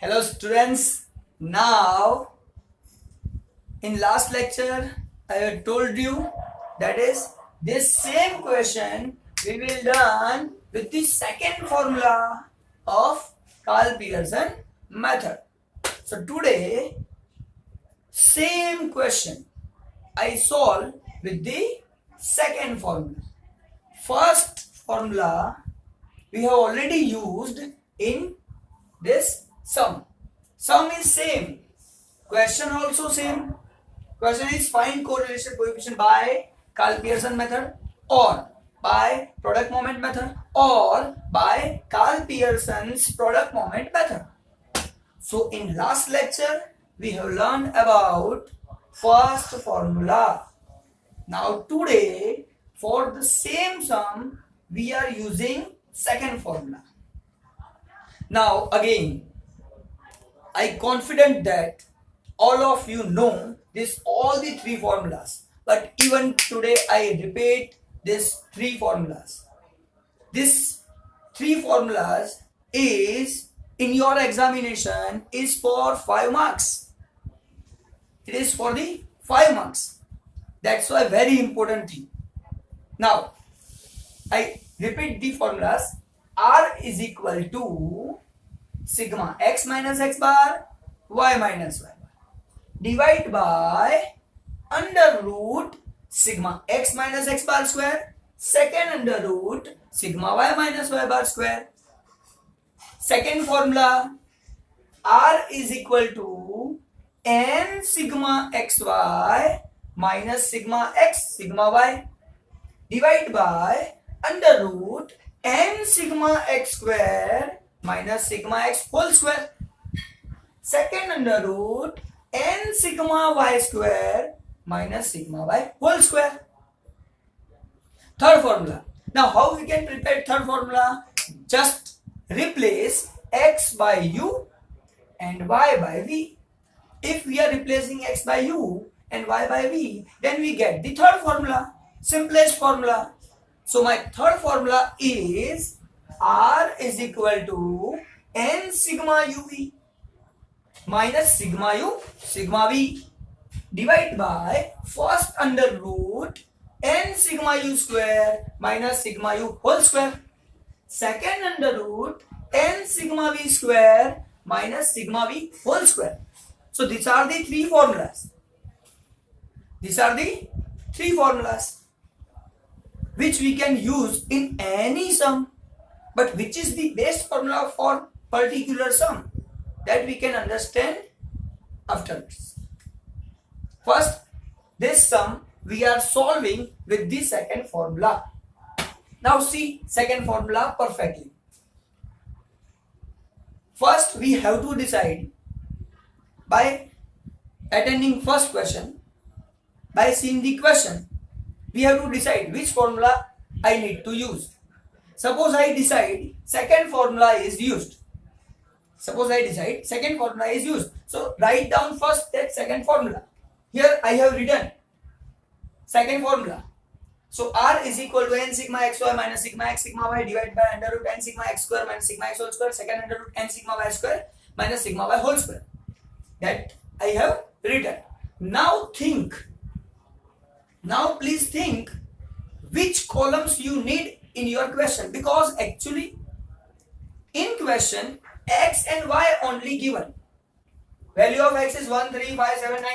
Hello students. Now in last lecture I have told you that is this same question we will learn with the second formula of Carl Pearson method. So today same question I solve with the second formula. First formula we have already used in this sum. Sum is same. Question also same. Question is find correlation coefficient by Carl Pearson method or by product moment method or by Carl Pearson's product moment method. So in last lecture we have learned about first formula. Now today for the same sum we are using second formula. Now again I confident that all of you know this all the three formulas, but even today I repeat these three formulas. This three formulas is in your examination is for 5 marks. It is for the 5 marks. That's why very important thing. Now I repeat the formulas. R is equal to sigma x minus x bar y minus y bar divide by under root sigma x minus x bar square second under root sigma y minus y bar square. Second formula R is equal to n sigma xy minus sigma x sigma y divide by under root n sigma x square minus sigma x whole square second under root n sigma y square minus sigma y whole square. Third formula. Now how we can prepare third formula? Just replace x by u and y by v. If we are replacing x by u and y by v, then we get the third formula, simplest formula. So my third formula is R is equal to n sigma uv minus sigma u sigma v divide by first under root n sigma u square minus sigma u whole square second under root n sigma v square minus sigma v whole square. So these are the three formulas. These are the three formulas which we can use in any sum. But which is the best formula for particular sum? That we can understand afterwards. First, this sum we are solving with the second formula. Now see second formula perfectly. First, we have to decide by attending first question, by seeing the question, we have to decide which formula I need to use. Suppose I decide second formula is used. Suppose I decide second formula is used. So write down first that second formula. Here I have written second formula. So R is equal to n sigma xy minus sigma x sigma y divided by under root n sigma x square minus sigma x whole square second under root n sigma y square minus sigma y whole square. That I have written. Now think. Now please think which columns you need in your question, because actually in question x and y only given. Value of x is 1, 3, 5, 7, 9.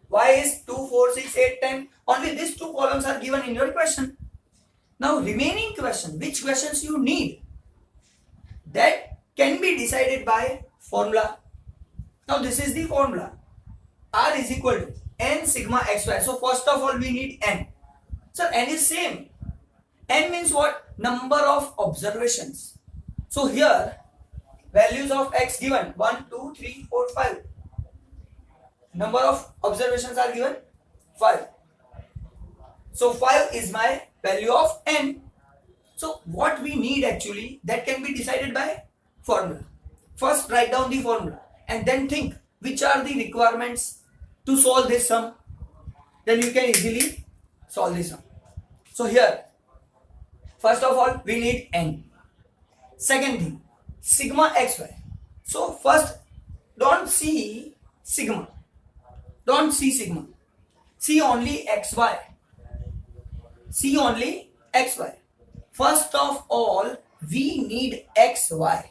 Y is 2, 4, 6, 8, 10. Only these two columns are given in your question. Now remaining question, which questions you need, that can be decided by formula. Now this is the formula. R is equal to n sigma xy. So first of all we need n. So n is same. N means what? Number of observations. So here values of x given 1, 2, 3, 4, 5. Number of observations are given 5. So 5 is my value of n. So what we need actually, that can be decided by formula. First write down the formula and then think which are the requirements to solve this sum. Then you can easily solve this sum. So here first of all we need n. Second thing, sigma xy. So first, don't see sigma. Don't see sigma. See only xy. See only xy. First of all, we need xy.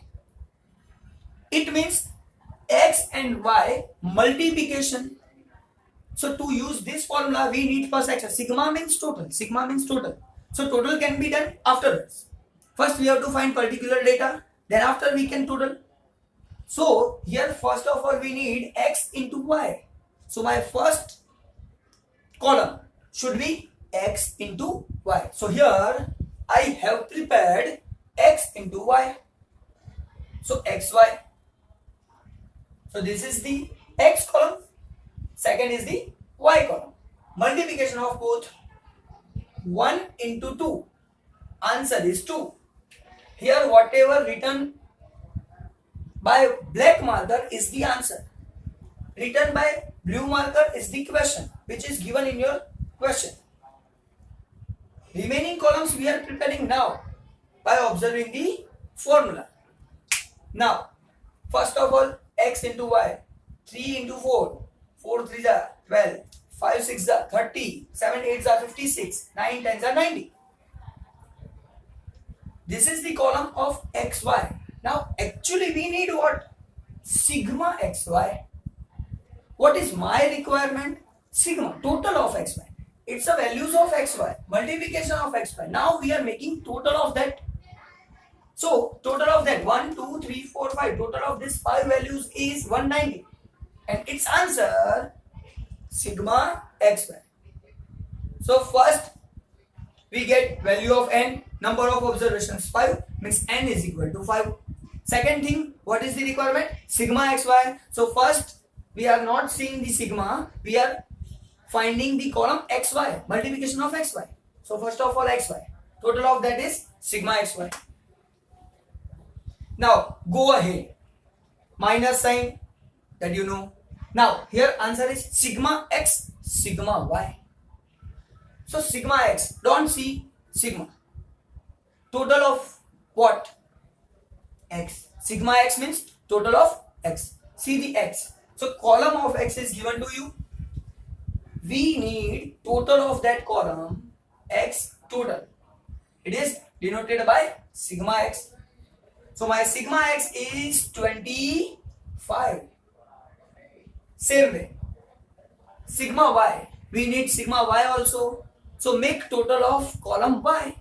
It means x and y multiplication. So to use this formula, we need first x. Sigma means total. Sigma means total. So total can be done afterwards. First we have to find particular data. Then after we can total. So here first of all we need x into y. So my first column should be x into y. So here I have prepared x into y. So xy. So this is the x column. Second is the y column. Multiplication of both. 1 into 2. Answer is 2. Here whatever written by black marker is the answer. Written by blue marker is the question which is given in your question. Remaining columns we are preparing now by observing the formula. Now, first of all, x into y. 3 into 4. 4 3s are 12. 5 6 are 30. 7 8s are 56. 9 10s are 90. This is the column of xy. Now, actually we need what? Sigma xy. What is my requirement? Sigma, total of xy. It's the values of xy, multiplication of xy. Now we are making total of that. So, total of that 1, 2, 3, 4, 5. Total of these 5 values is 190. And its answer, sigma xy. So, first we get value of n, number of observations 5, means n is equal to 5. Second thing, what is the requirement? Sigma xy. So, first we are not seeing the sigma, we are finding the column xy, multiplication of xy. So, first of all xy. Total of that is sigma xy. Now, go ahead. Minus sign, that you know. Now, here answer is sigma x, sigma y. So, sigma x, don't see sigma. Total of what? X. Sigma x means total of x. See the x. So, column of x is given to you. We need total of that column, x total. It is denoted by sigma x. So my sigma x is 25. Same way. Sigma y. We need sigma y also. So make total of column y.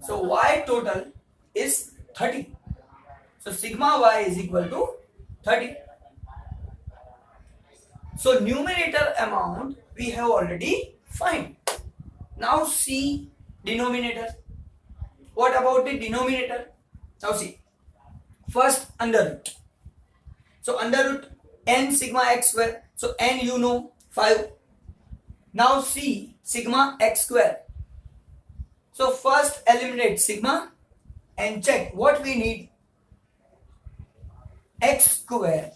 So y total is 30. So sigma y is equal to 30. So numerator amount we have already find. Now see denominator. What about the denominator? Now see. First under root. So under root n sigma x square. So n you know 5. Now see sigma x square. So first eliminate sigma and check what we need. X square.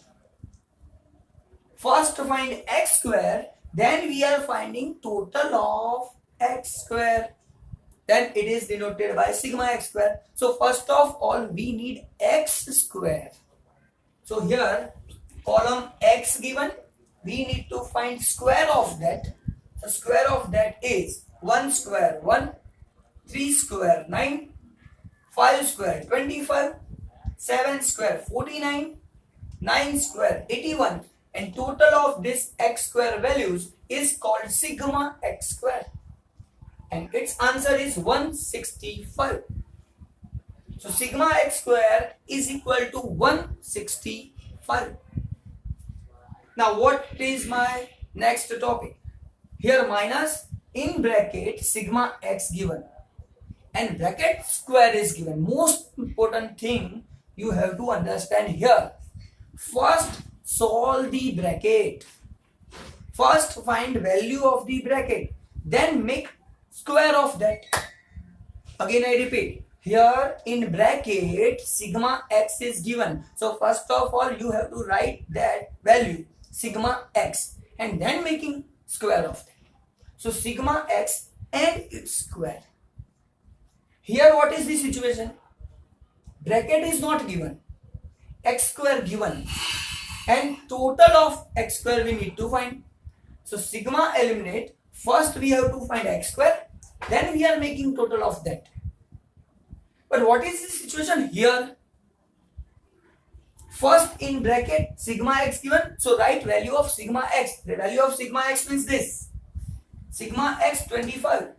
First find x square, then we are finding total of x square. Then it is denoted by sigma x square. So first of all we need x square. So here column x given, we need to find square of that. The square of that is 1 square 1, 3 square 9, 5 square 25, 7 square 49, 9 square 81. And total of this x square values is called sigma x square. And its answer is 165. So sigma x square is equal to 165. Now what is my next topic? Here minus in bracket sigma x given. And bracket square is given. Most important thing you have to understand here. First solve the bracket. First find value of the bracket. Then make square of that. Again I repeat. Here in bracket sigma x is given. So first of all you have to write that value sigma x and then making square of that. So sigma x and its square. Here what is the situation? Bracket is not given. x square given and total of x square we need to find. So sigma eliminate. First we have to find x square, then we are making total of that. But what is the situation here? First in bracket sigma x given, so write value of sigma x. The value of sigma x means this, sigma x 25.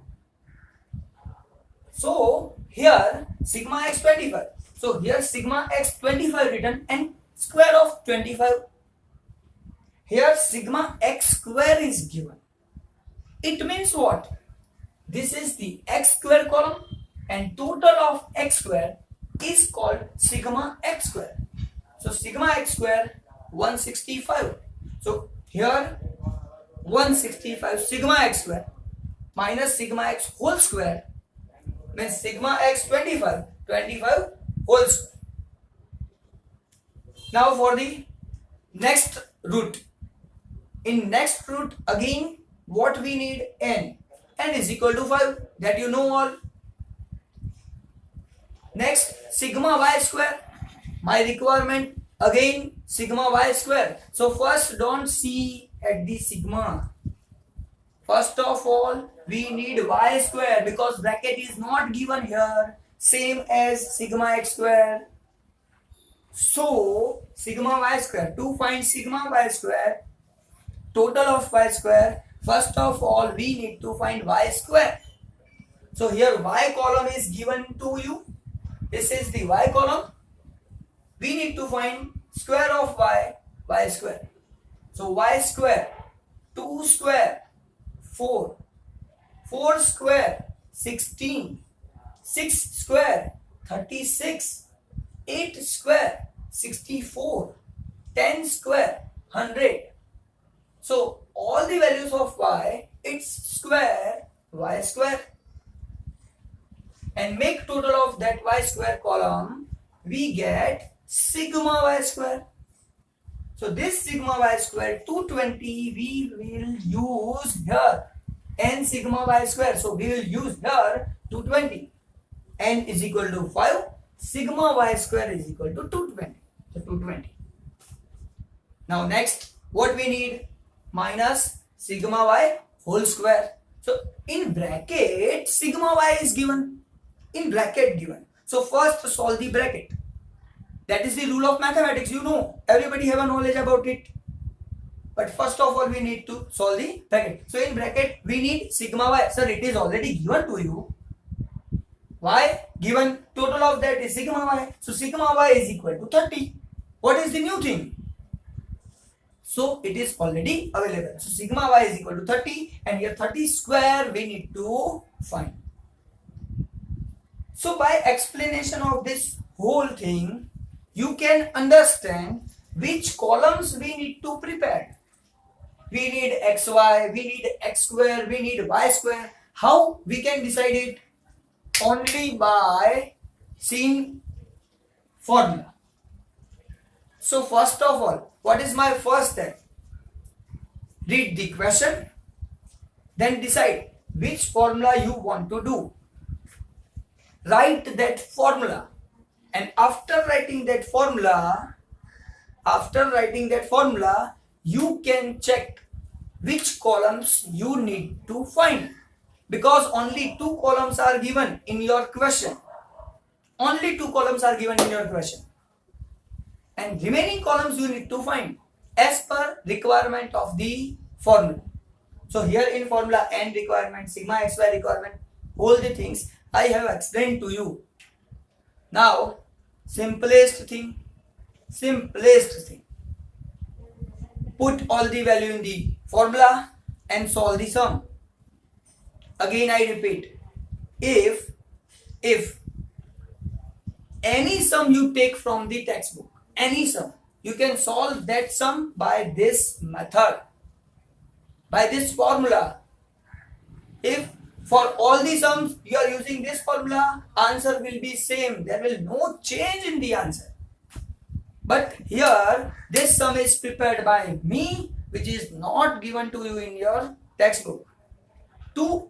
So here sigma x 25. So here sigma x 25 written and square of 25. Here sigma x square is given. It means what? This is the x square column and total of x square is called sigma x square. So sigma x square 165. So here 165 sigma x square minus sigma x whole square means sigma x 25 whole square. Now for the next root. In next root again what we need? N is equal to 5, that you know all. Next sigma y square, my requirement again sigma y square. So first don't see at the sigma. First of all we need y square because bracket is not given here, same as sigma x square. So sigma y square, to find sigma y square, total of y square, first of all we need to find y square. So here y column is given to you. This is the y column. We need to find square of y square. So y square, 2 square, 4, 4 square, 16, 6 square, 36, 8 square, 64, 10 square, 100. So all the values of y, it's square, y square. And make total of that y square column, we get sigma y square. So this sigma y square 220 we will use here, n sigma y square. So we will use here 220. N is equal to 5, sigma y square is equal to 220. So 220. Now next what we need? Minus sigma y whole square. So in bracket sigma y is given, in bracket given. So first solve the bracket. That is the rule of mathematics, you know. Everybody have a knowledge about it. But first of all we need to solve the bracket. So in bracket we need sigma y. Sir, it is already given to you. Y given, total of that is sigma y. So sigma y is equal to 30. What is the new thing? So it is already available. So sigma y is equal to 30 and here 30 square we need to find. So by explanation of this whole thing, you can understand which columns we need to prepare. We need xy, we need x square, we need y square. How we can decide it? Only by seeing formula. So first of all, what is my first step? Read the question, then decide which formula you want to do. Write that formula, and after writing that formula, you can check which columns you need to find, because only 2 columns are given in your question. Only 2 columns are given in your question, and remaining columns you need to find as per requirement of the formula. So here in formula, n requirement, sigma xy requirement, all the things I have explained to you. Now simplest thing, put all the value in the formula and solve the sum. Again I repeat, if any sum you take from the textbook, any sum, you can solve that sum by this method, by this formula. If for all the sums you are using this formula, answer will be same. There will no change in the answer. But here this sum is prepared by me, which is not given to you in your textbook, to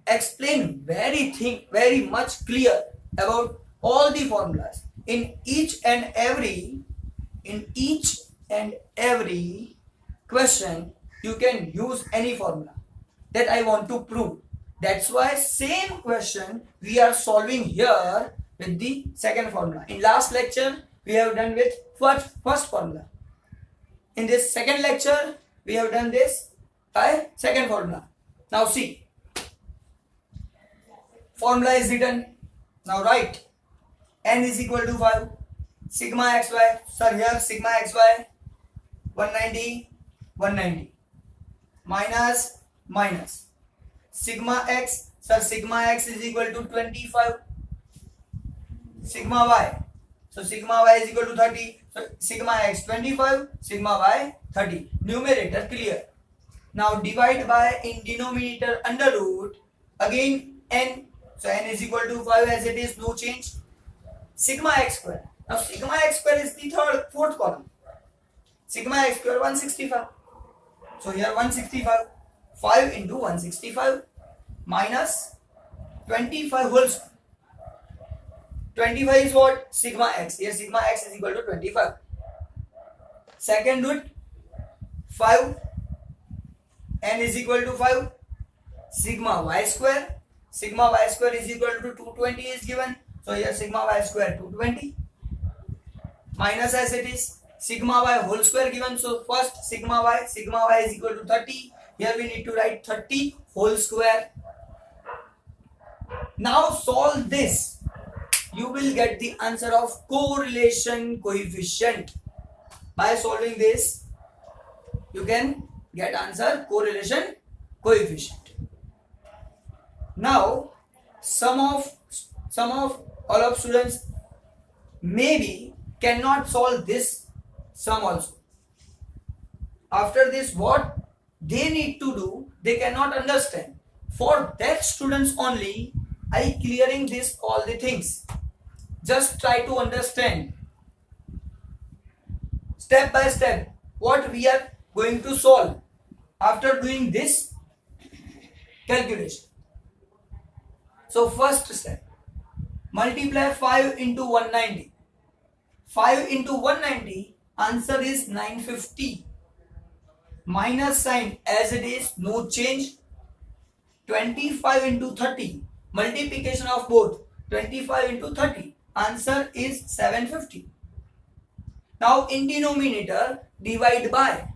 explain very much clear about all the formulas. In each and every in each and every question you can use any formula that I want to prove. That's why same question we are solving here with the second formula. In last lecture we have done with first formula. In this second lecture we have done this by second formula. Now see, formula is written. Now write n is equal to 5, sigma xy, sir here sigma xy 190 minus sigma x, sir sigma x is equal to 25, sigma y, so sigma y is equal to 30, so sigma x 25, sigma y 30. Numerator clear. Now divide by, in denominator under root, again n, so n is equal to 5 as it is, no change. Sigma x square, now sigma x square is the fourth column, sigma x square 165, so here 165, 5 into 165 minus 25 whole square. 25 is what? Sigma x. Here sigma x is equal to 25. Second root 5, n is equal to 5, sigma y square. Sigma y square is equal to 220 is given. So here sigma y square 220 minus as it is sigma y whole square given. So first sigma y is equal to 30. Here we need to write 30 whole square. Now solve this. You will get the answer of correlation coefficient. By solving this, you can get answer correlation coefficient. Now, some of all of students maybe cannot solve this sum also. After this, what they need to do, they cannot understand. For that students only, I clearing this all the things. Just try to understand step by step what we are going to solve after doing this calculation. So first step, multiply 5 into 190. 5 into 190, answer is 950. Minus sign as it is, no change. 25 into 30, multiplication of both, 25 into 30, answer is 750. Now in denominator, divide by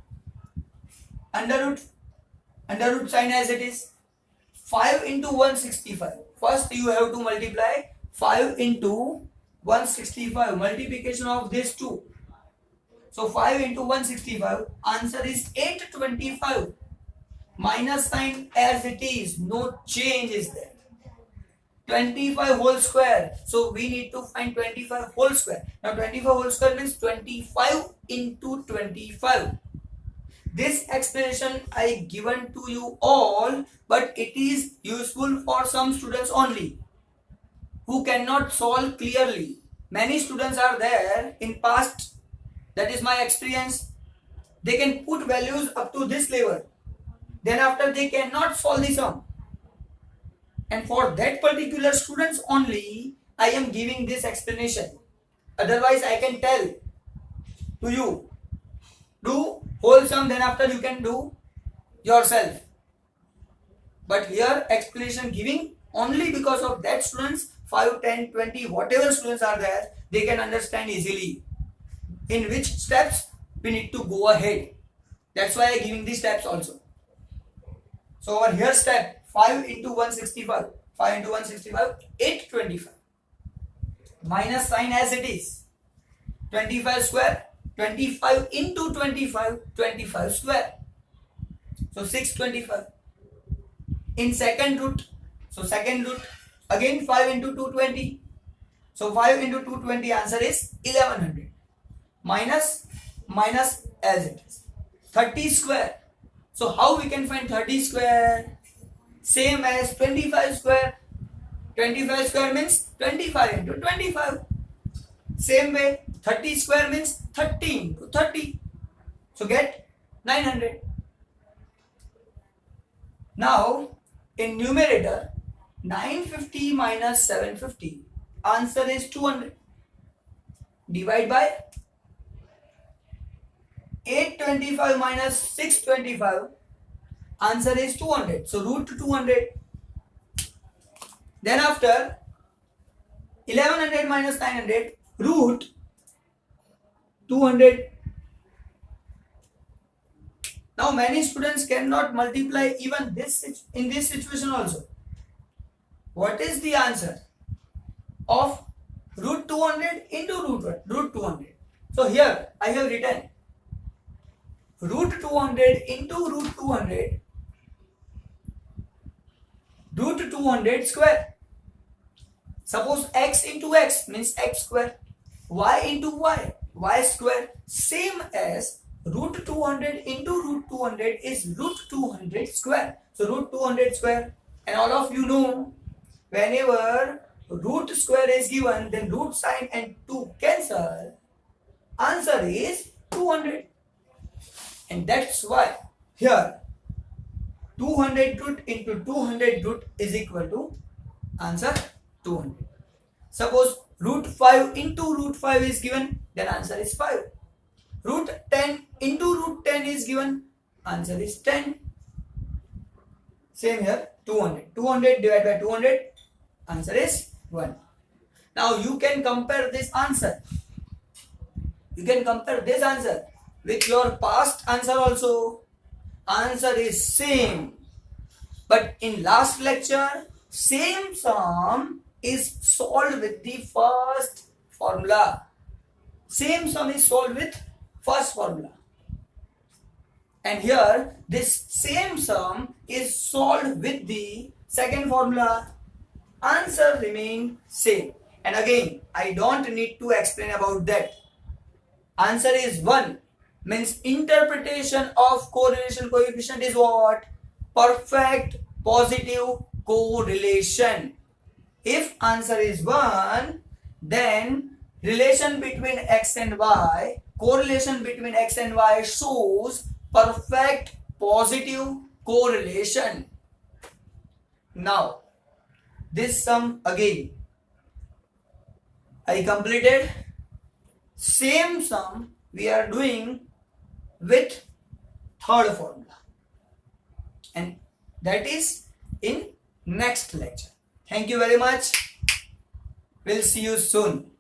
under root sign as it is. 5 into 165. First you have to multiply 5 into 165, multiplication of this two. So 5 into 165, answer is 825. Minus sign as it is, no change is there. 25 whole square. So we need to find 25 whole square. Now 25 whole square means 25 into 25. This explanation I given to you all, but it is useful for some students only who cannot solve clearly. Many students are there in past, that is my experience. They can put values up to this level. Then after they cannot solve the sum. And for that particular students only, I am giving this explanation. Otherwise, I can tell to you, do whole sum, then after you can do yourself. But here explanation giving only because of that students, 5, 10, 20, whatever students are there, they can understand easily in which steps we need to go ahead. That's why I am giving these steps also. So over here step 5 into 165, 5 into 165, 825. Minus sign as it is. 25 square, 25 into 25, 25 square. So 625. In second root, so second root, again 5 into 220. So 5 into 220, answer is 1100. Minus as it is. 30 square. So how we can find 30 square? Same as 25 square. 25 square means 25 into 25. Same way, 30 square means 30 into 30. So get 900. Now in numerator, 950 minus 750, answer is 200. Divide by 825 minus 625, answer is 200. So root 200. Then after 1100 minus 900, root 200. Now many students cannot multiply even this in this situation also. What is the answer of root 200 into root 200? So here I have written root 200 into root 200, root 200 square. Suppose x into x means x square, y into y square. Same as root 200 into root 200 is root 200 square. So root 200 square, and all of you know whenever root square is given, then root sign and 2 cancel. Answer is 200. And that's why here 200 root into 200 root is equal to answer 200. Suppose root 5 into root 5 is given, then answer is 5. Root 10 into root 10 is given, answer is 10. Same here, 200. 200 divided by 200, answer is 1. Now you can compare this answer. You can compare this answer with your past answer also. Answer is same. But in last lecture, same sum is solved with the first formula. Same sum is solved with first formula. And here, this same sum is solved with the second formula. Answer remain same. And again, I don't need to explain about that. Answer is 1. Means interpretation of correlation coefficient is what? Perfect positive correlation. If answer is 1, then relation between x and y, correlation between x and y shows perfect positive correlation. Now, this sum again, I completed. Same sum we are doing with third formula, and that is in next lecture. Thank you very much. We'll see you soon.